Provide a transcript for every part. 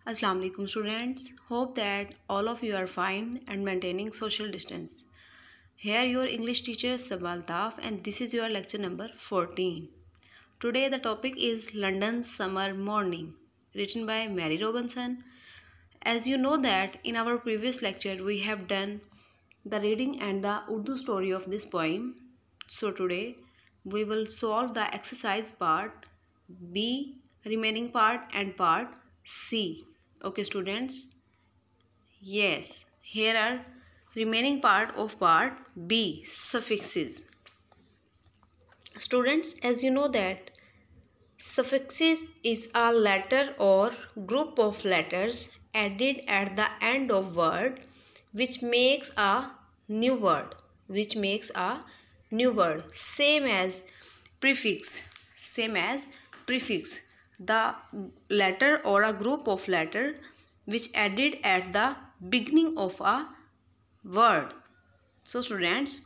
Assalamu alaikum students. Hope that all of you are fine and maintaining social distance. Here your English teacher Sabal Taf and this is your lecture number 14. Today the topic is London's Summer Morning, written by Mary Robinson. As you know that in our previous lecture we have done the reading and the Urdu story of this poem. So today we will solve the exercise part B, remaining part and part C. Okay students? Yes, here are remaining part of part B, suffixes. Students, as you know that suffixes is a letter or group of letters added at the end of word which makes a new word. Same as prefix. The letter or a group of letter which added at the beginning of a word. So students,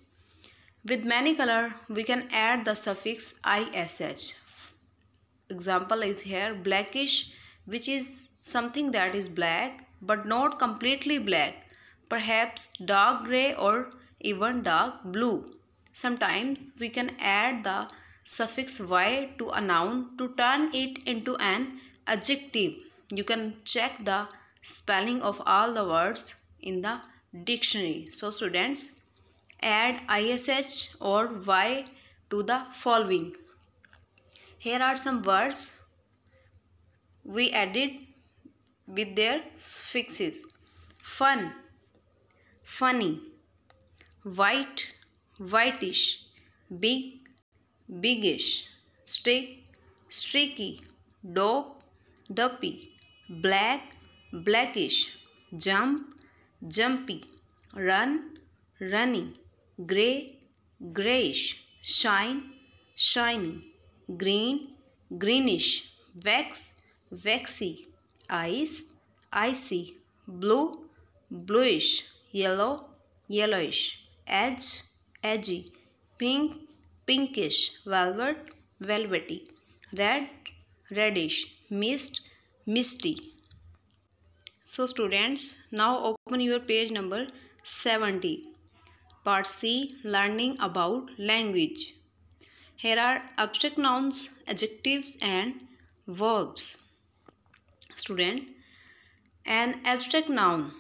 with many color we can add the suffix ish. Example is here blackish, which is something that is black but not completely black, perhaps dark gray or even dark blue. Sometimes we can add the suffix y to a noun to turn it into an adjective. You can check the spelling of all the words in the dictionary. So students, add ish or y to the following. Here are some words we added with their suffixes. Fun, funny, white, whitish, big, biggish, stick, streaky, dope, dumpy, black, blackish, jump, jumpy, run, runny, grey, greyish, shine, shiny, green, greenish, wax, waxy, ice, icy, blue, bluish, yellow, yellowish, edge, edgy, pink, pinkish, velvet, velvety, red, reddish, mist, misty. So students, now open your page number 70. Part C, learning about language. Here are abstract nouns, adjectives and verbs. Student, an abstract noun.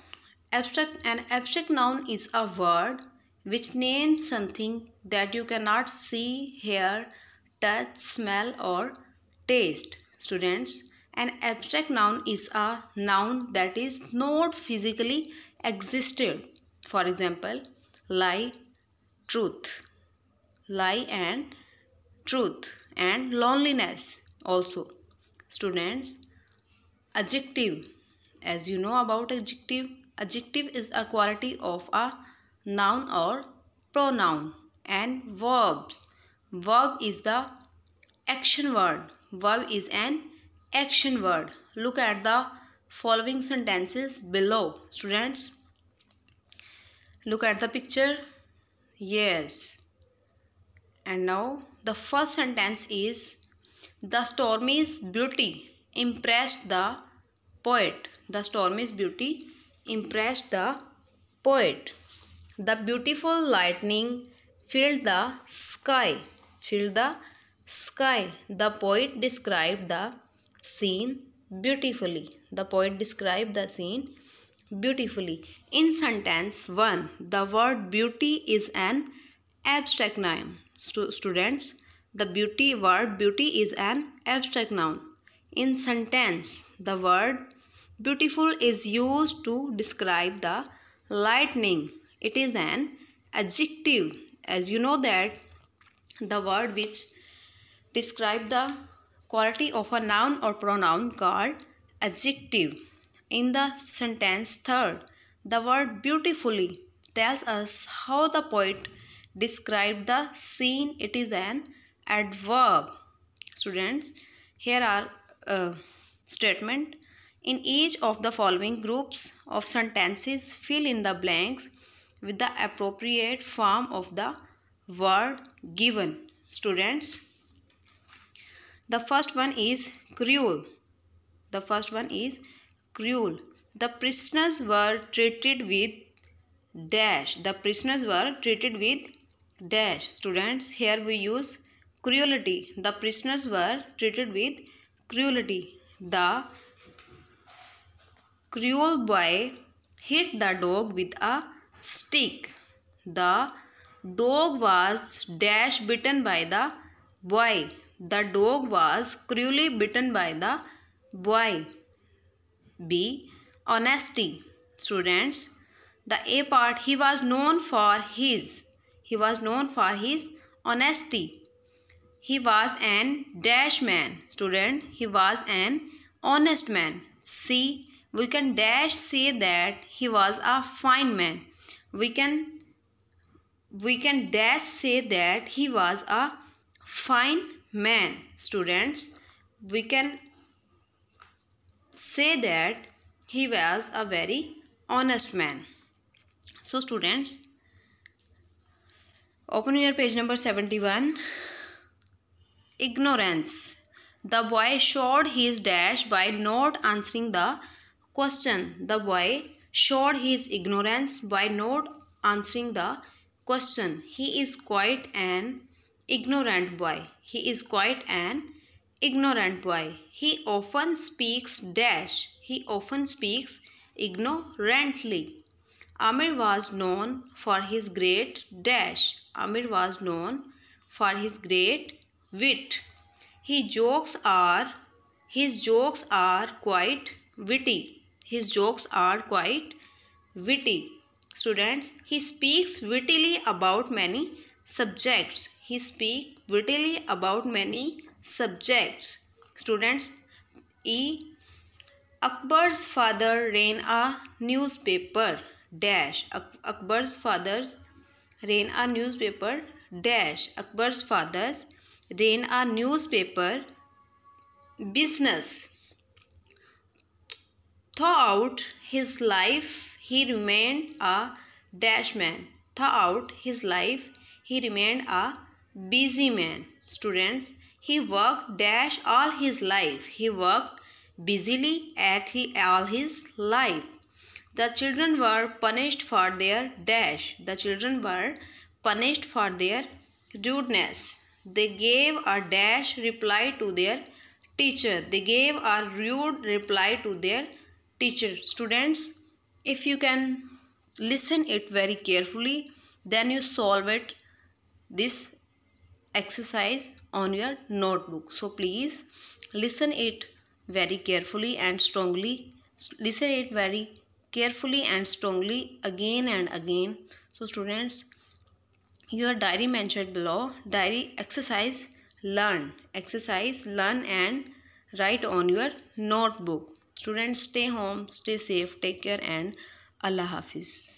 An abstract noun is a word which names something that you cannot see, hear, touch, smell or taste. Students, an abstract noun is a noun that is not physically existed. For example, lie, truth. Lie and truth and loneliness also. Students, adjective. As you know about adjective is a quality of a noun or pronoun. And verbs. Verb is the action word. Verb is an action word. Look at the following sentences below. Students, look at the picture. Yes. And now the first sentence is, the stormy's beauty impressed the poet. The stormy's beauty impressed the poet. The beautiful lightning filled the sky. The poet described the scene beautifully. In sentence 1, the word beauty is an abstract noun. Students, the word beauty is an abstract noun. In sentence, the word beautiful is used to describe the lightning. It is an adjective. As you know that the word which describe the quality of a noun or pronoun called adjective. In the sentence 3rd, the word beautifully tells us how the poet described the scene. It is an adverb. Students, here are statement. In each of the following groups of sentences, fill in the blanks with the appropriate form of the word given. Students, the first one is cruel. cruel. The prisoners were treated with dash. The prisoners were treated with dash. Students, here we use cruelty. The prisoners were treated with cruelty. The cruel boy hit the dog with a stick. The dog was dash bitten by the boy. The dog was cruelly bitten by the boy. B. Honesty. Students, the A part, he was known for his honesty. He was an dash man. Student, he was an honest man. C. We can dash say that he was a fine man. We can dash say that he was a fine man. Students, we can say that he was a very honest man. So students, open your page number 71. Ignorance. The boy showed his dash by not answering the question. The boy showed his ignorance by not answering the question. He is quite an ignorant boy. He is quite an ignorant boy. He often speaks dash. He often speaks ignorantly. Amir was known for his great dash. Amir was known for his great wit. His jokes are quite witty. His jokes are quite witty. Students, he speaks wittily about many subjects. He speaks wittily about many subjects. Students, E. Akbar's father ran a newspaper dash. Akbar's father ran a newspaper dash. Akbar's father ran a newspaper business. Throughout his life, he remained a dash man. Throughout his life, he remained a busy man. Students, he worked dash all his life. He worked busily all his life. The children were punished for their dash. The children were punished for their rudeness. They gave a dash reply to their teacher. They gave a rude reply to their teacher. Students, if you can listen it very carefully, then you solve it this exercise on your notebook. So please listen it very carefully and strongly. Listen it very carefully and strongly again and again. So students, your diary mentioned below. Diary exercise learn and write on your notebook. Students, stay home, stay safe, take care, and Allah Hafiz.